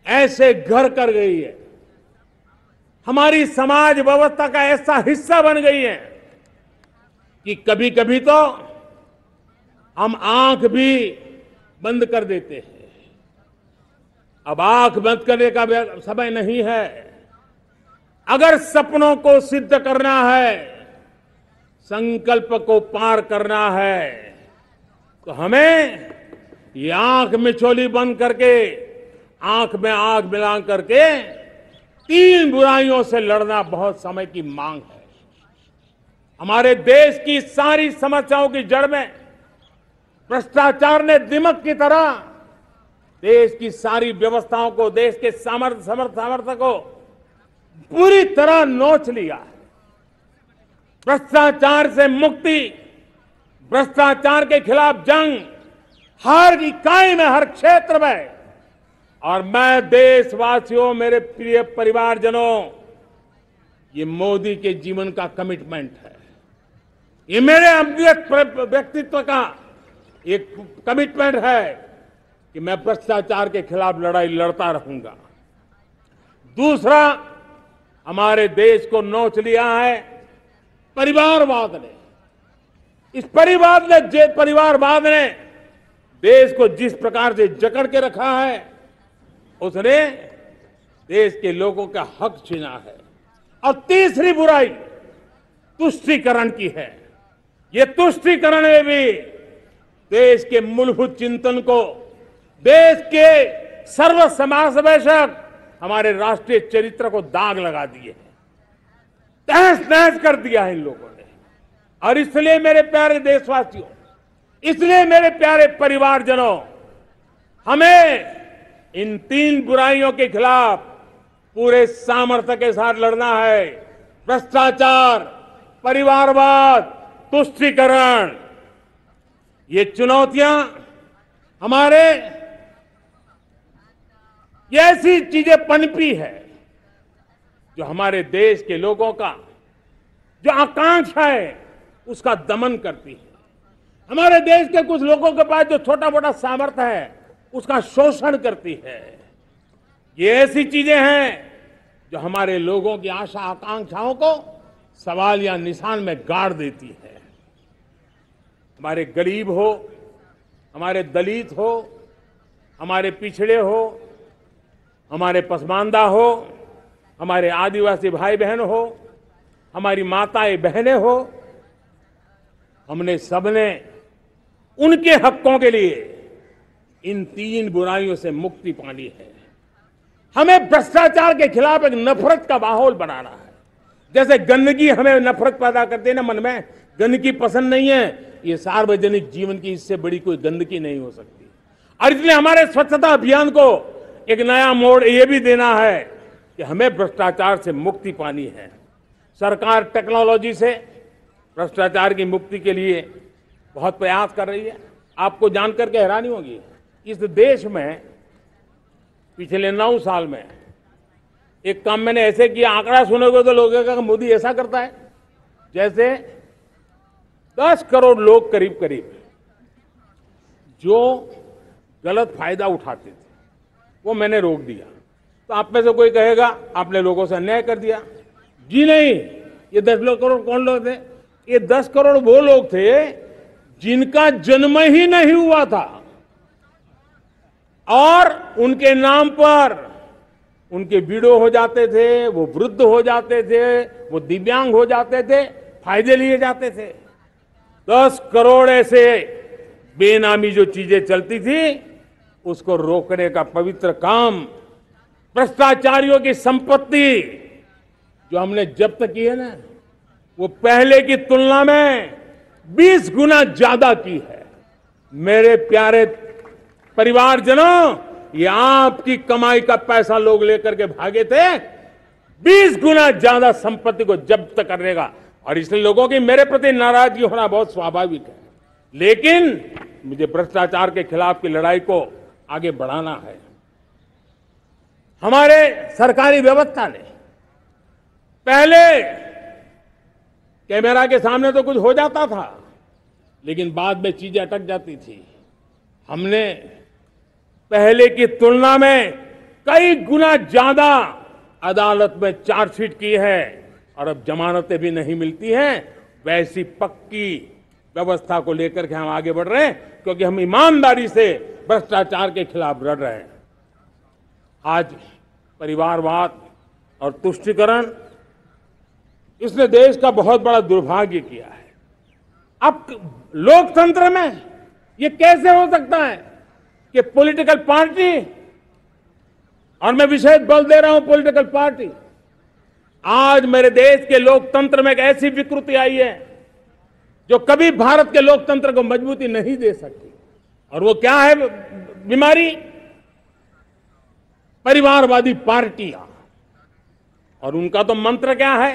ऐसे घर कर गई है, हमारी समाज व्यवस्था का ऐसा हिस्सा बन गई है कि कभी कभी तो हम आंख भी बंद कर देते हैं। अब आंख बंद करने का समय नहीं है। अगर सपनों को सिद्ध करना है, संकल्प को पार करना है, तो हमें ये आंख मिचौली बंद करके, आंख में आंख मिला करके तीन बुराइयों से लड़ना बहुत समय की मांग है। हमारे देश की सारी समस्याओं की जड़ में भ्रष्टाचार ने दिमक की तरह देश की सारी व्यवस्थाओं को, देश के सामर्थ्य को पूरी तरह नोच लिया है। भ्रष्टाचार से मुक्ति, भ्रष्टाचार के खिलाफ जंग हर इकाई में, हर क्षेत्र में। और मैं देशवासियों, मेरे प्रिय परिवारजनों, ये मोदी के जीवन का कमिटमेंट है। ये मेरे व्यक्तित्व का एक कमिटमेंट है कि मैं भ्रष्टाचार के खिलाफ लड़ाई लड़ता रहूंगा। दूसरा, हमारे देश को नोच लिया है परिवारवाद ने। इस परिवारवाद ने देश को जिस प्रकार से जकड़ के रखा है, उसने देश के लोगों का हक छीना है। और तीसरी बुराई तुष्टीकरण की है। ये तुष्टीकरण में भी देश के मूलभूत चिंतन को, देश के सर्व समावेशक हमारे राष्ट्रीय चरित्र को दाग लगा दिए हैं, तहस नहस कर दिया है इन लोगों ने। और इसलिए मेरे प्यारे देशवासियों, इसलिए मेरे प्यारे परिवारजनों, हमें इन तीन बुराइयों के खिलाफ पूरे सामर्थ्य के साथ लड़ना है। भ्रष्टाचार, परिवारवाद, तुष्टीकरण, ये चुनौतियां हमारे, ये ऐसी चीजें पनपी है जो हमारे देश के लोगों का जो आकांक्षा है उसका दमन करती है। हमारे देश के कुछ लोगों के पास जो छोटा मोटा सामर्थ्य है उसका शोषण करती है। ये ऐसी चीजें हैं जो हमारे लोगों की आशा आकांक्षाओं को सवाल या निशान में गाड़ देती है। हमारे गरीब हो, हमारे दलित हो, हमारे पिछड़े हो, हमारे पसमानदा हो, हमारे आदिवासी भाई बहन हो, हमारी माताएं बहनें हो, हमने सबने उनके हकों के लिए इन तीन बुराइयों से मुक्ति पानी है। हमें भ्रष्टाचार के खिलाफ एक नफरत का माहौल बनाना है। जैसे गंदगी हमें नफरत पैदा करती है ना मन में, गंदगी पसंद नहीं है, ये सार्वजनिक जीवन की इससे बड़ी कोई गंदगी नहीं हो सकती। और इसलिए हमारे स्वच्छता अभियान को एक नया मोड़ ये भी देना है कि हमें भ्रष्टाचार से मुक्ति पानी है। सरकार टेक्नोलॉजी से भ्रष्टाचार की मुक्ति के लिए बहुत प्रयास कर रही है। आपको जानकर के हैरानी होगी, इस देश में पिछले 9 साल में एक काम मैंने ऐसे किया, आंकड़ा सुनोगे तो लोगों का मोदी ऐसा करता है जैसे 10 करोड़ लोग करीब करीब जो गलत फायदा उठाते थे वो मैंने रोक दिया। तो आप में से कोई कहेगा आपने लोगों से अन्याय कर दिया। जी नहीं, ये 10 करोड़ कौन लोग थे? ये 10 करोड़ वो लोग थे जिनका जन्म ही नहीं हुआ था और उनके नाम पर उनके विडो हो जाते थे, वो वृद्ध हो जाते थे, वो दिव्यांग हो जाते थे, फायदे लिए जाते थे। 10 करोड़ ऐसे बेनामी जो चीजें चलती थी उसको रोकने का पवित्र काम, भ्रष्टाचारियों की संपत्ति जो हमने जब्त की है ना, वो पहले की तुलना में 20 गुना ज्यादा की है। मेरे प्यारे परिवारजनों, ये आपकी कमाई का पैसा लोग लेकर के भागे थे, 20 गुना ज्यादा संपत्ति को जब्त करने का। और इसलिए लोगों की मेरे प्रति नाराजगी होना बहुत स्वाभाविक है, लेकिन मुझे भ्रष्टाचार के खिलाफ की लड़ाई को आगे बढ़ाना है। हमारे सरकारी व्यवस्था ने पहले कैमरा के सामने तो कुछ हो जाता था, लेकिन बाद में चीजें अटक जाती थी। हमने पहले की तुलना में कई गुना ज्यादा अदालत में चार्जशीट की है और अब जमानतें भी नहीं मिलती हैं। वैसी पक्की व्यवस्था को लेकर के हम आगे बढ़ रहे हैं, क्योंकि हम ईमानदारी से भ्रष्टाचार के खिलाफ लड़ रहे हैं। आज परिवारवाद और तुष्टीकरण, इसने देश का बहुत बड़ा दुर्भाग्य किया है। अब लोकतंत्र में ये कैसे हो सकता है कि पॉलिटिकल पार्टी, और मैं विशेष बल दे रहा हूं पॉलिटिकल पार्टी, आज मेरे देश के लोकतंत्र में एक ऐसी विकृति आई है जो कभी भारत के लोकतंत्र को मजबूती नहीं दे सकती। और वो क्या है बीमारी? परिवारवादी पार्टियां। और उनका तो मंत्र क्या है?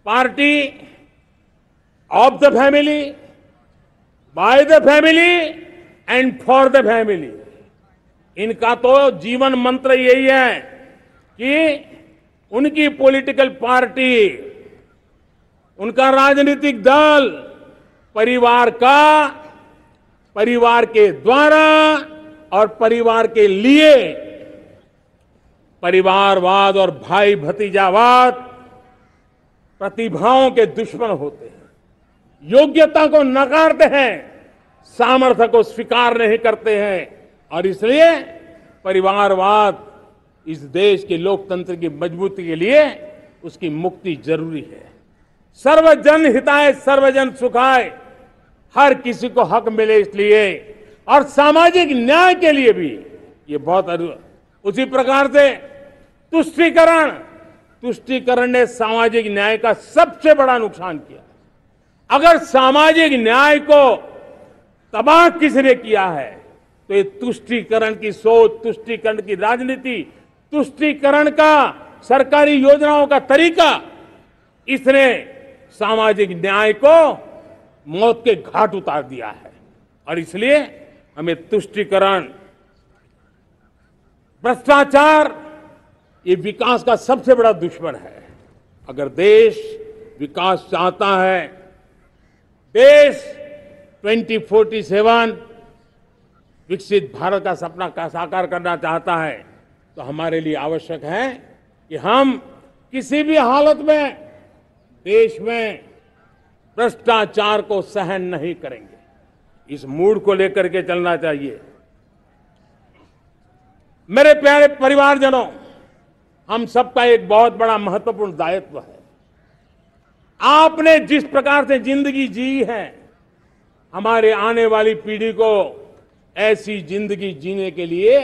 Party of the family, by the family and for the family. इनका तो जीवन मंत्र यही है कि उनकी पॉलिटिकल पार्टी, उनका राजनीतिक दल परिवार का, परिवार के द्वारा और परिवार के लिए, परिवारवाद और भाई भतीजावाद प्रतिभाओं के दुश्मन होते हैं, योग्यता को नकारते हैं, सामर्थ्य को स्वीकार नहीं करते हैं। और इसलिए परिवारवाद इस देश के लोकतंत्र की मजबूती के लिए उसकी मुक्ति जरूरी है। सर्वजन हिताय सर्वजन सुखाय, हर किसी को हक मिले इसलिए, और सामाजिक न्याय के लिए भी ये बहुत। उसी प्रकार से तुष्टीकरण ने सामाजिक न्याय का सबसे बड़ा नुकसान किया। अगर सामाजिक न्याय को तबाह किसने किया है तो ये तुष्टीकरण की सोच, तुष्टीकरण की राजनीति, तुष्टीकरण का सरकारी योजनाओं का तरीका, इसने सामाजिक न्याय को मौत के घाट उतार दिया है। और इसलिए हमें तुष्टीकरण, भ्रष्टाचार, ये विकास का सबसे बड़ा दुश्मन है। अगर देश विकास चाहता है, देश 2047 विकसित भारत का सपना का साकार करना चाहता है, तो हमारे लिए आवश्यक है कि हम किसी भी हालत में देश में भ्रष्टाचार को सहन नहीं करेंगे। इस मूड को लेकर के चलना चाहिए। मेरे प्यारे परिवारजनों, हम सबका एक बहुत बड़ा महत्वपूर्ण दायित्व है। आपने जिस प्रकार से जिंदगी जी है, हमारे आने वाली पीढ़ी को ऐसी जिंदगी जीने के लिए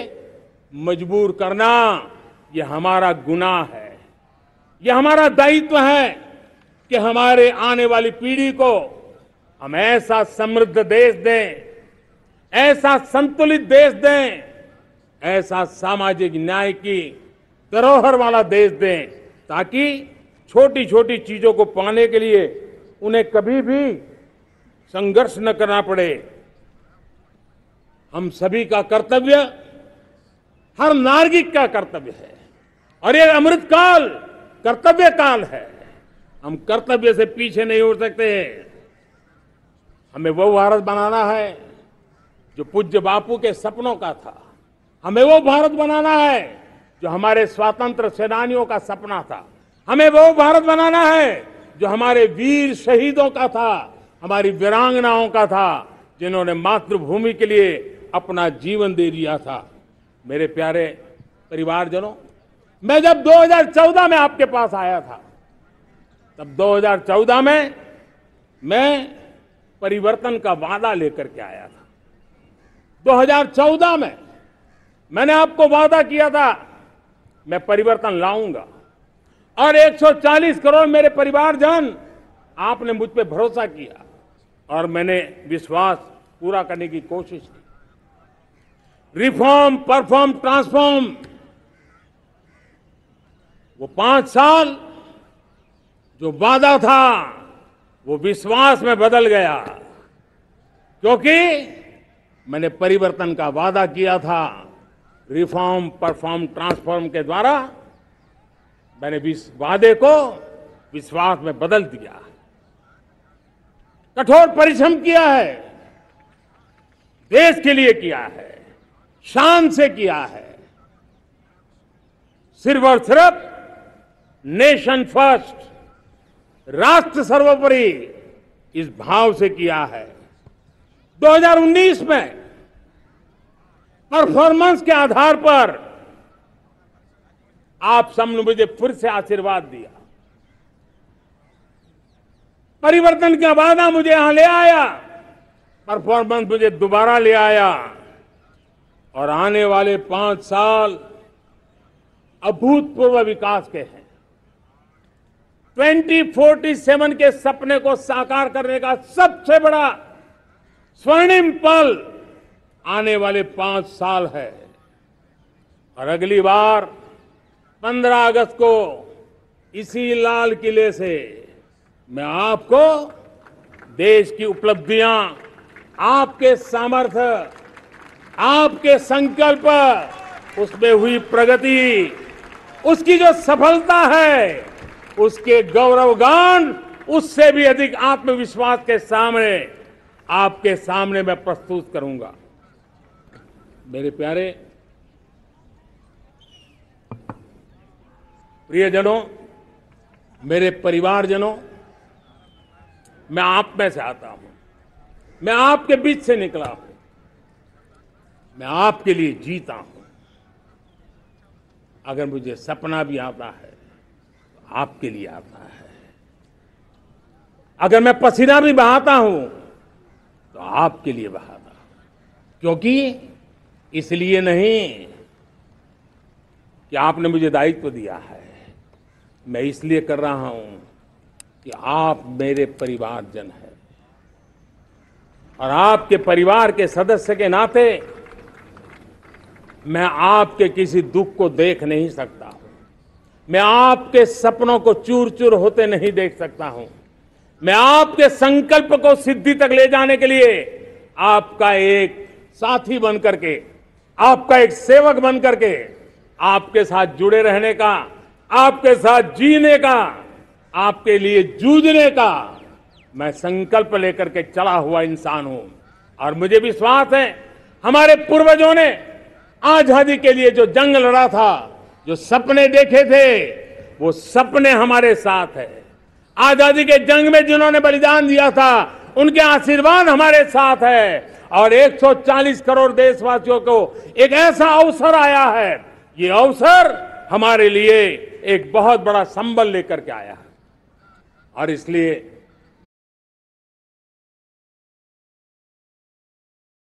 मजबूर करना, यह हमारा गुनाह है। यह हमारा दायित्व है कि हमारे आने वाली पीढ़ी को हम ऐसा समृद्ध देश दें, ऐसा संतुलित देश दें, ऐसा सामाजिक न्याय की धरोहर वाला देश दें, ताकि छोटी छोटी चीजों को पाने के लिए उन्हें कभी भी संघर्ष न करना पड़े। हम सभी का कर्तव्य, हर नागरिक का कर्तव्य है, और ये अमृत काल कर्तव्य काल है। हम कर्तव्य से पीछे नहीं हो सकते। हमें वो भारत बनाना है जो पूज्य बापू के सपनों का था। हमें वो भारत बनाना है जो हमारे स्वतंत्र सेनानियों का सपना था। हमें वो भारत बनाना है जो हमारे वीर शहीदों का था, हमारी वीरांगनाओं का था, जिन्होंने मातृभूमि के लिए अपना जीवन दे दिया था। मेरे प्यारे परिवारजनों, मैं जब 2014 में आपके पास आया था, तब 2014 में मैं परिवर्तन का वादा लेकर के आया था। 2014 में मैंने आपको वादा किया था मैं परिवर्तन लाऊंगा, और 140 करोड़ मेरे परिवारजन, आपने मुझ पे भरोसा किया और मैंने विश्वास पूरा करने की कोशिश की। रिफॉर्म, परफॉर्म, ट्रांसफॉर्म, वो 5 साल जो वादा था वो विश्वास में बदल गया, क्योंकि मैंने परिवर्तन का वादा किया था। रिफॉर्म, परफॉर्म, ट्रांसफॉर्म के द्वारा मैंने इस वादे को विश्वास में बदल दिया। कठोर परिश्रम किया है, देश के लिए किया है, शान से किया है, सिर्फ और सिर्फ नेशन फर्स्ट, राष्ट्र सर्वोपरि, इस भाव से किया है। 2019 में परफॉर्मेंस के आधार पर आप सबने मुझे फिर से आशीर्वाद दिया। परिवर्तन का वादा मुझे यहां ले आया, परफॉर्मेंस मुझे दोबारा ले आया, और आने वाले 5 साल अभूतपूर्व विकास के हैं। 2047 के सपने को साकार करने का सबसे बड़ा स्वर्णिम पल आने वाले 5 साल है। और अगली बार 15 अगस्त को इसी लाल किले से मैं आपको देश की उपलब्धियां, आपके सामर्थ्य, आपके संकल्प, उसमें हुई प्रगति, उसकी जो सफलता है, उसके गौरवगान, उससे भी अधिक आत्मविश्वास के सामने, आपके सामने मैं प्रस्तुत करूंगा। मेरे प्यारे प्रियजनों, मेरे परिवारजनों, मैं आप में से आता हूं, मैं आपके बीच से निकला हूं, मैं आपके लिए जीता हूं। अगर मुझे सपना भी आता है तो आपके लिए आता है। अगर मैं पसीना भी बहाता हूं तो आपके लिए बहाता हूं। क्योंकि इसलिए नहीं कि आपने मुझे दायित्व दिया है, मैं इसलिए कर रहा हूं कि आप मेरे परिवारजन हैं, और आपके परिवार के सदस्य के नाते मैं आपके किसी दुख को देख नहीं सकता हूं, मैं आपके सपनों को चूर चूर होते नहीं देख सकता हूं, मैं आपके संकल्प को सिद्धि तक ले जाने के लिए आपका एक साथी बन करके, आपका एक सेवक बन करके, आपके साथ जुड़े रहने का, आपके साथ जीने का, आपके लिए जूझने का मैं संकल्प लेकर के चला हुआ इंसान हूं। और मुझे विश्वास है, हमारे पूर्वजों ने आजादी के लिए जो जंग लड़ा था, जो सपने देखे थे, वो सपने हमारे साथ है। आजादी के जंग में जिन्होंने बलिदान दिया था, उनके आशीर्वाद हमारे साथ है। और 140 करोड़ देशवासियों को एक ऐसा अवसर आया है, ये अवसर हमारे लिए एक बहुत बड़ा संबल लेकर के आया है। और इसलिए